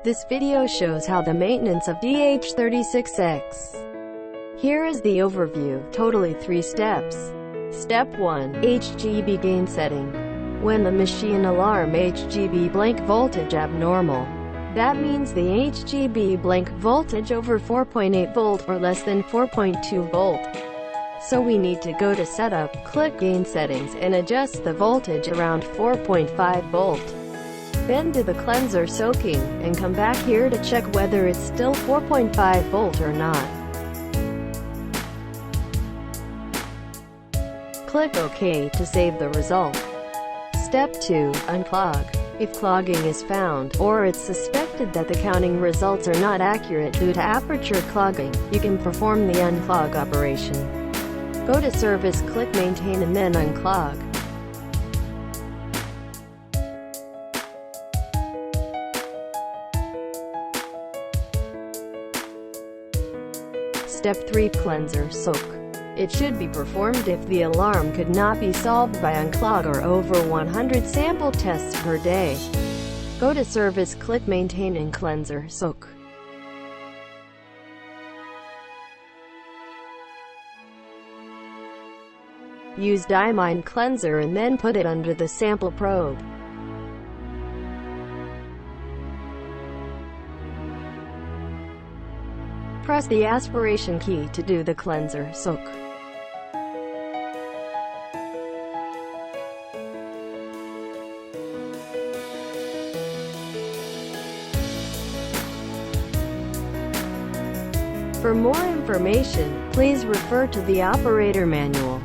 This video shows how the maintenance of DH36X. Here is the overview, totally 3 steps. Step 1. HGB Gain Setting. When the machine alarm HGB blank voltage abnormal. That means the HGB blank voltage over 4.8 volt or less than 4.2 volt. So we need to go to Setup, click Gain Settings and adjust the voltage around 4.5 volt. Then do the cleanser soaking, and come back here to check whether it's still 4.5 volt or not. Click OK to save the result. Step 2. Unplug. If clogging is found, or it's suspected that the counting results are not accurate due to aperture clogging, you can perform the unplug operation. Go to Service, click Maintain and then Unclog. Step 3. Cleanser soak. It should be performed if the alarm could not be solved by unclog or over 100 sample tests per day. Go to Service, click Maintain and Cleanser soak. Use Dymind cleanser and then put it under the sample probe. Press the aspiration key to do the cleanser soak. For more information, please refer to the operator manual.